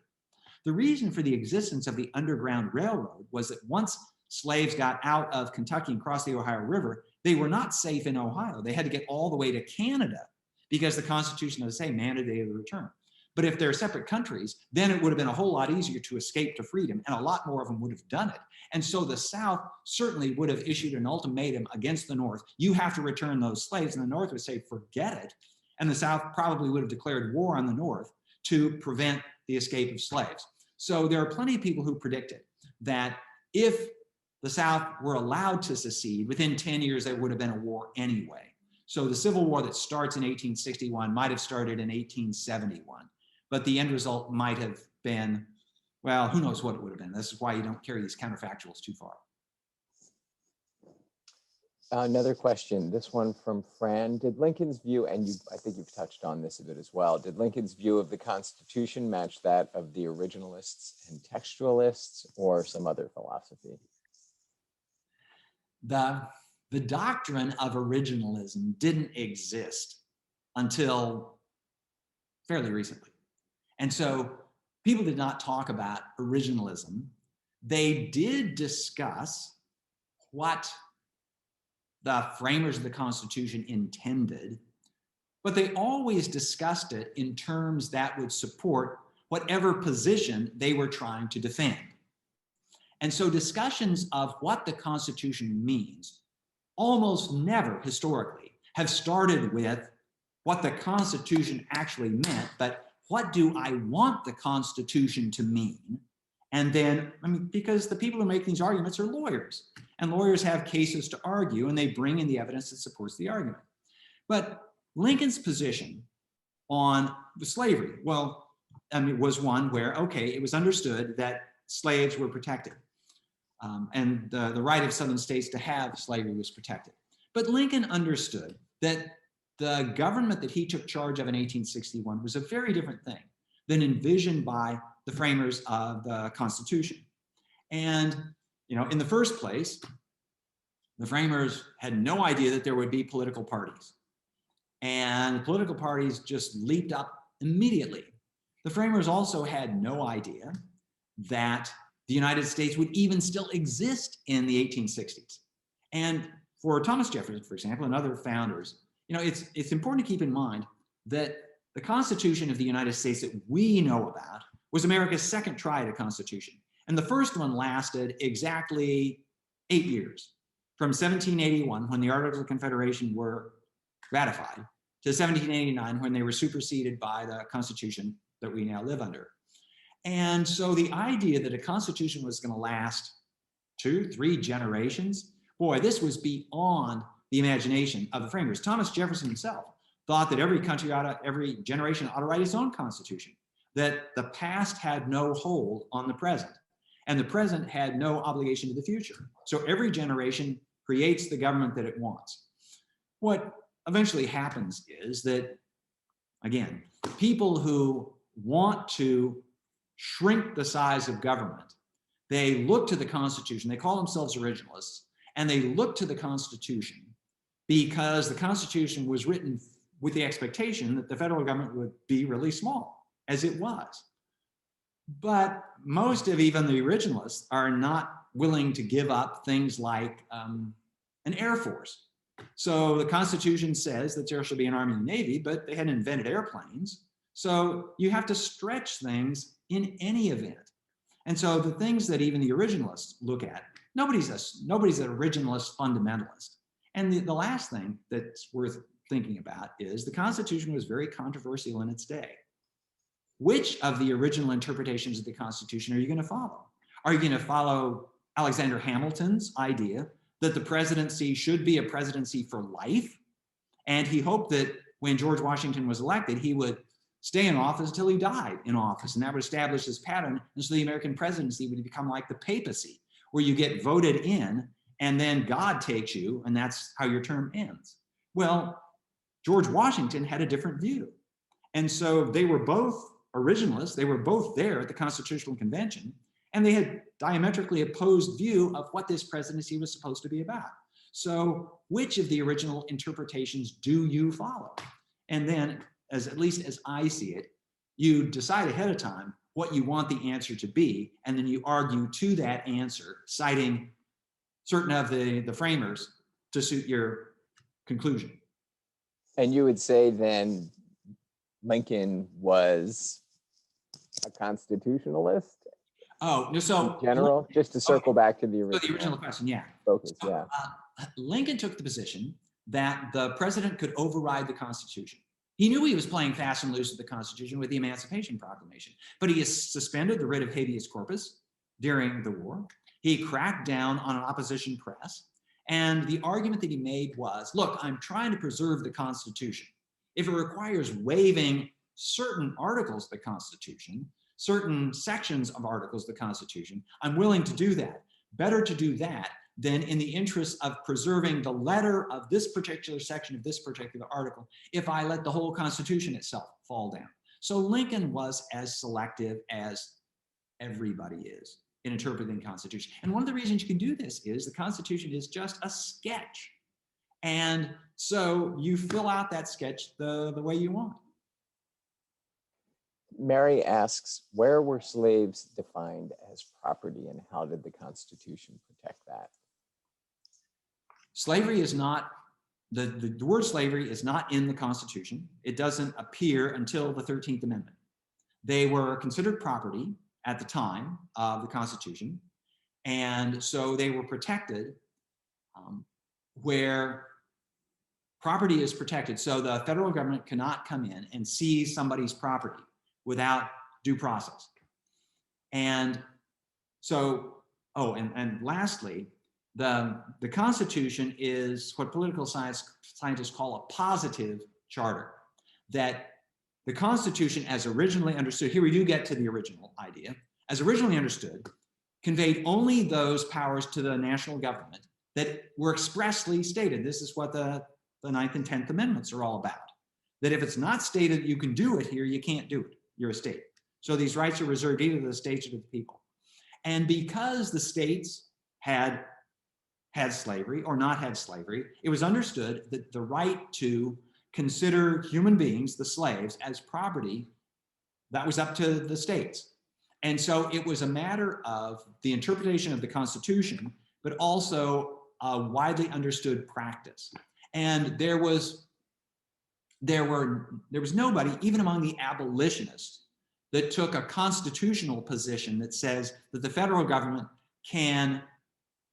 The reason for the existence of the Underground Railroad was that once slaves got out of Kentucky and crossed the Ohio River, they were not safe in Ohio. They had to get all the way to Canada because the Constitution, as I say, mandated a return. But if they're separate countries, then it would have been a whole lot easier to escape to freedom, and a lot more of them would have done it. And so the South certainly would have issued an ultimatum against the North. You have to return those slaves. And the North would say, forget it. And the South probably would have declared war on the North to prevent the escape of slaves. So there are plenty of people who predicted that if the South were allowed to secede, within 10 years, there would have been a war anyway. So the Civil War that starts in 1861 might have started in 1871. But the end result might have been, well, who knows what it would have been. This is why you don't carry these counterfactuals too far. Another question, this one from Fran. Did Lincoln's view, and I think you've touched on this a bit as well, did Lincoln's view of the Constitution match that of the Originalists and Textualists, or some other philosophy? The doctrine of originalism didn't exist until fairly recently. And so people did not talk about originalism. They did discuss what the framers of the Constitution intended, but they always discussed it in terms that would support whatever position they were trying to defend. And so discussions of what the Constitution means almost never historically have started with what the Constitution actually meant, but what do I want the Constitution to mean? And then, because the people who make these arguments are lawyers, and lawyers have cases to argue, and they bring in the evidence that supports the argument. But Lincoln's position on slavery, was one where, okay, it was understood that slaves were protected, and the right of southern states to have slavery was protected. But Lincoln understood that the government that he took charge of in 1861 was a very different thing than envisioned by the framers of the Constitution. And, in the first place, the framers had no idea that there would be political parties. And political parties just leaped up immediately. The framers also had no idea that the United States would even still exist in the 1860s. And for Thomas Jefferson, for example, and other founders, it's important to keep in mind that the Constitution of the United States that we know about was America's second try at a constitution. And the first one lasted exactly 8 years, from 1781, when the Articles of Confederation were ratified, to 1789, when they were superseded by the Constitution that we now live under. And so the idea that a constitution was going to last 2-3 generations, boy, this was beyond the imagination of the framers. Thomas Jefferson himself thought that every generation ought to write its own constitution, that the past had no hold on the present, and the present had no obligation to the future. So every generation creates the government that it wants. What eventually happens is that, again, people who want to shrink the size of government, they look to the Constitution, they call themselves originalists, and they look to the Constitution because the Constitution was written with the expectation that the federal government would be really small, as it was. But most of even the originalists are not willing to give up things like an air force. So the Constitution says that there shall be an army and navy, but they hadn't invented airplanes. So you have to stretch things in any event. And so the things that even the originalists look at, nobody's an originalist fundamentalist. And the last thing that's worth thinking about is the Constitution was very controversial in its day. Which of the original interpretations of the Constitution are you going to follow? Are you going to follow Alexander Hamilton's idea that the presidency should be a presidency for life? And he hoped that when George Washington was elected, he would stay in office until he died in office, and that would establish this pattern. And so the American presidency would become like the papacy, where you get voted in and then God takes you, and that's how your term ends. Well, George Washington had a different view. And so they were both originalists. They were both there at the Constitutional Convention, and they had diametrically opposed view of what this presidency was supposed to be about. So which of the original interpretations do you follow? And then, at least as I see it, you decide ahead of time what you want the answer to be, and then you argue to that answer, citing certain of the framers to suit your conclusion. And you would say then Lincoln was a constitutionalist? Oh, no, so in general, just to circle back to the so the original question, yeah. focus, So, yeah. Lincoln took the position that the president could override the Constitution. He knew he was playing fast and loose with the Constitution with the Emancipation Proclamation, but he has suspended the writ of habeas corpus during the war. He cracked down on an opposition press. And the argument that he made was, look, I'm trying to preserve the Constitution. If it requires waiving certain articles of the Constitution, certain sections of articles of the Constitution, I'm willing to do that. Better to do that than in the interest of preserving the letter of this particular section of this particular article if I let the whole Constitution itself fall down. So Lincoln was as selective as everybody is in interpreting the Constitution. And one of the reasons you can do this is the Constitution is just a sketch. And so you fill out that sketch the way you want. Mary asks, where were slaves defined as property and how did the Constitution protect that? Slavery is not, the word slavery is not in the Constitution. It doesn't appear until the 13th Amendment. They were considered property at the time of the Constitution. And so they were protected where property is protected. So the federal government cannot come in and seize somebody's property without due process. And so, and lastly, the Constitution is what political scientists call a positive charter, that the Constitution as originally understood, here we do get to the original idea, as originally understood, conveyed only those powers to the national government that were expressly stated. This is what the 9th and 10th Amendments are all about. That if it's not stated you can do it here, you can't do it. You're a state. So these rights are reserved either to the states or to the people. And because the states had slavery or not had slavery, it was understood that the right to consider human beings, the slaves, as property, that was up to the states. And so it was a matter of the interpretation of the Constitution, but also a widely understood practice. And there was nobody, even among the abolitionists, that took a constitutional position that says that the federal government can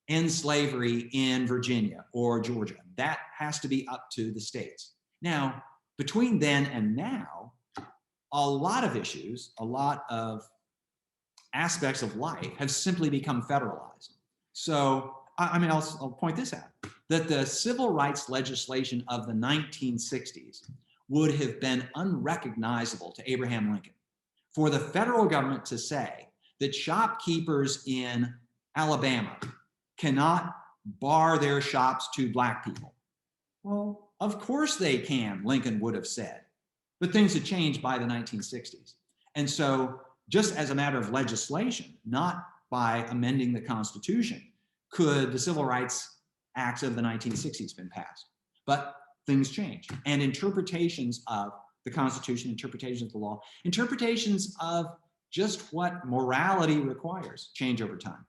end slavery in Virginia or Georgia. That has to be up to the states. Now, between then and now, a lot of issues, a lot of aspects of life have simply become federalized. So, I'll point this out, that the civil rights legislation of the 1960s would have been unrecognizable to Abraham Lincoln. For the federal government to say that shopkeepers in Alabama cannot bar their shops to Black people. Well, of course they can, Lincoln would have said. But things had changed by the 1960s. And so just as a matter of legislation, not by amending the Constitution, could the Civil Rights Acts of the 1960s been passed. But things change. And interpretations of the Constitution, interpretations of the law, interpretations of just what morality requires change over time.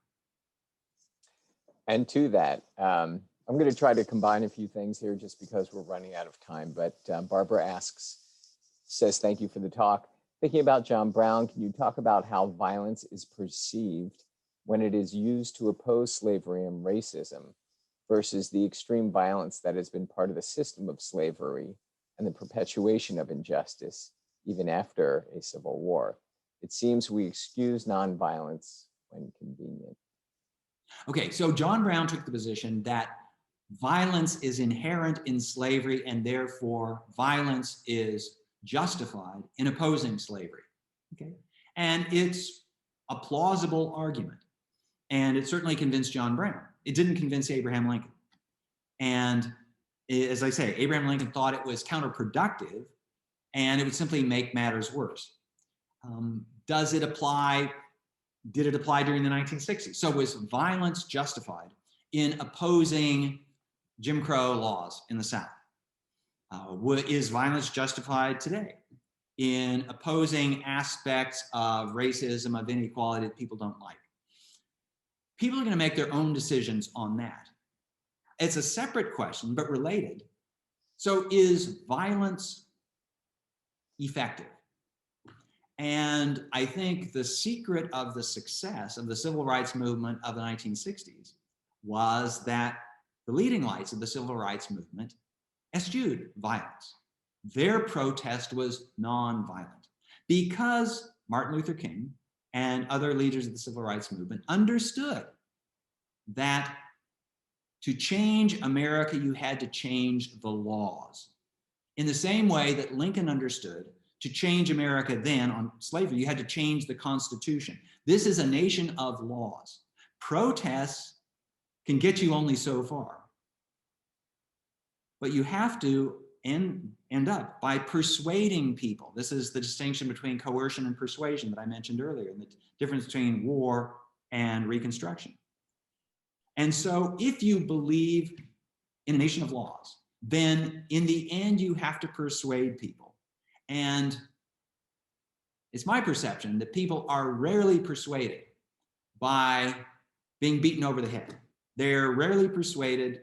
And to that, I'm going to try to combine a few things here just because we're running out of time. But Barbara says, thank you for the talk. Thinking about John Brown, can you talk about how violence is perceived when it is used to oppose slavery and racism versus the extreme violence that has been part of the system of slavery and the perpetuation of injustice even after a civil war? It seems we excuse nonviolence when convenient. Okay, so John Brown took the position that violence is inherent in slavery, and therefore violence is justified in opposing slavery. Okay? And it's a plausible argument. And it certainly convinced John Brown. It didn't convince Abraham Lincoln. And as I say, Abraham Lincoln thought it was counterproductive and it would simply make matters worse. Does it apply? Did it apply during the 1960s? So was violence justified in opposing Jim Crow laws in the South? Is violence justified today in opposing aspects of racism, of inequality that people don't like? People are going to make their own decisions on that. It's a separate question, but related. So is violence effective? And I think the secret of the success of the civil rights movement of the 1960s was that the leading lights of the civil rights movement eschewed violence. Their protest was nonviolent because Martin Luther King and other leaders of the civil rights movement understood that to change America, you had to change the laws. In the same way that Lincoln understood to change America then on slavery, you had to change the Constitution. This is a nation of laws. Protests can get you only so far. But you have to end up by persuading people. This is the distinction between coercion and persuasion that I mentioned earlier, and the difference between war and Reconstruction. And so if you believe in a nation of laws, then in the end, you have to persuade people. And it's my perception that people are rarely persuaded by being beaten over the head. They're rarely persuaded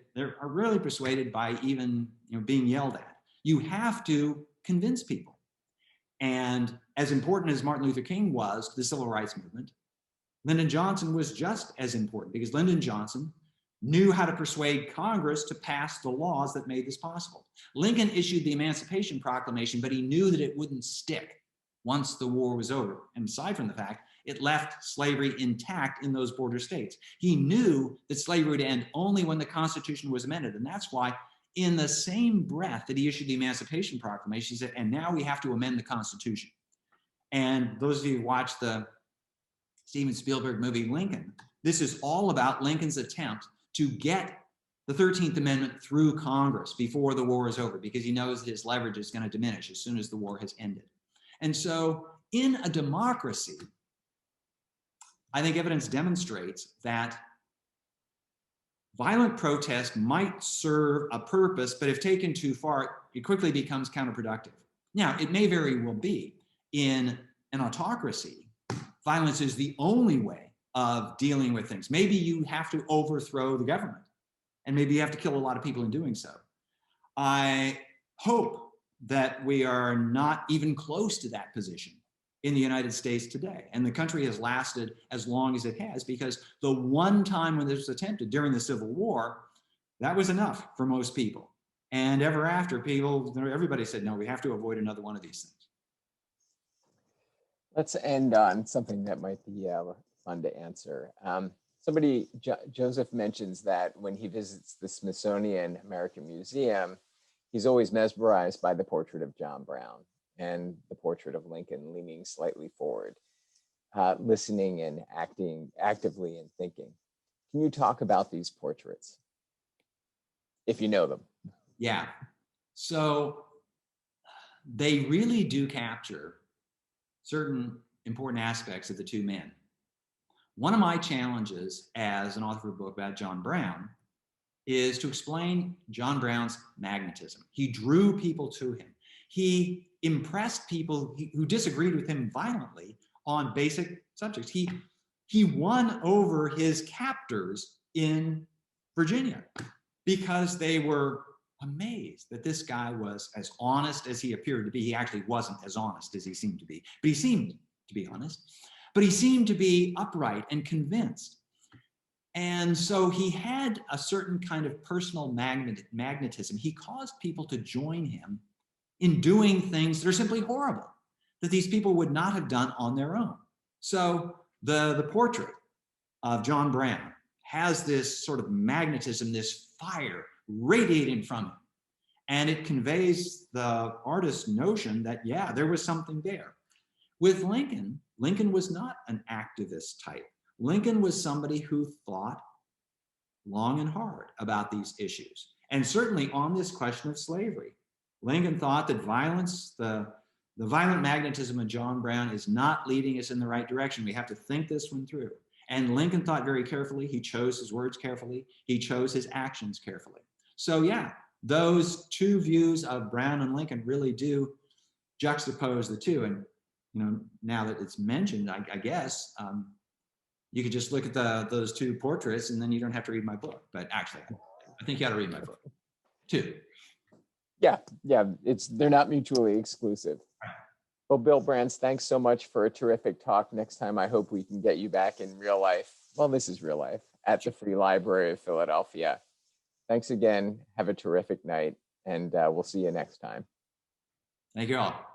by even being yelled at. You have to convince people. And as important as Martin Luther King was to the civil rights movement, Lyndon Johnson was just as important, because Lyndon Johnson knew how to persuade Congress to pass the laws that made this possible. Lincoln issued the Emancipation Proclamation, but he knew that it wouldn't stick once the war was over. And aside from the fact, it left slavery intact in those border states. He knew that slavery would end only when the Constitution was amended. And that's why in the same breath that he issued the Emancipation Proclamation, he said, and now we have to amend the Constitution. And those of you who watched the Steven Spielberg movie Lincoln, this is all about Lincoln's attempt to get the 13th Amendment through Congress before the war is over, because he knows that his leverage is going to diminish as soon as the war has ended. And so in a democracy, I think evidence demonstrates that violent protest might serve a purpose, but if taken too far, it quickly becomes counterproductive. Now, it may very well be in an autocracy, violence is the only way of dealing with things. Maybe you have to overthrow the government, and maybe you have to kill a lot of people in doing so. I hope that we are not even close to that position in the United States today. And the country has lasted as long as it has because the one time when this was attempted during the Civil War, that was enough for most people. And ever after, everybody said, no, we have to avoid another one of these things. Let's end on something that might be fun to answer. Joseph mentions that when he visits the Smithsonian American Museum, he's always mesmerized by the portrait of John Brown and the portrait of Lincoln leaning slightly forward, listening and acting actively and thinking. Can you talk about these portraits, if you know them? Yeah, so they really do capture certain important aspects of the two men. One of my challenges as an author of a book about John Brown is to explain John Brown's magnetism. He drew people to him. He impressed people who disagreed with him violently on basic subjects. He won over his captors in Virginia because they were amazed that this guy was as honest as he appeared to be. He actually wasn't as honest as he seemed to be, but he seemed to be honest. But he seemed to be upright and convinced. And so he had a certain kind of personal magnetism. He caused people to join him in doing things that are simply horrible, that these people would not have done on their own. So the portrait of John Brown has this sort of magnetism, this fire radiating from him. And it conveys the artist's notion that, yeah, there was something there. With Lincoln, Lincoln was not an activist type. Lincoln was somebody who thought long and hard about these issues. And certainly on this question of slavery, Lincoln thought that violence, the violent magnetism of John Brown is not leading us in the right direction. We have to think this one through. And Lincoln thought very carefully. He chose his words carefully. He chose his actions carefully. So yeah, those two views of Brown and Lincoln really do juxtapose the two. And now that it's mentioned, I guess you could just look at those two portraits, and then you don't have to read my book. But actually, I think you ought to read my book too. Yeah, they're not mutually exclusive. Well, Bill Brands, thanks so much for a terrific talk. Next time, I hope we can get you back in real life. Well, this is real life at the Free Library of Philadelphia. Thanks again. Have a terrific night, and we'll see you next time. Thank you all.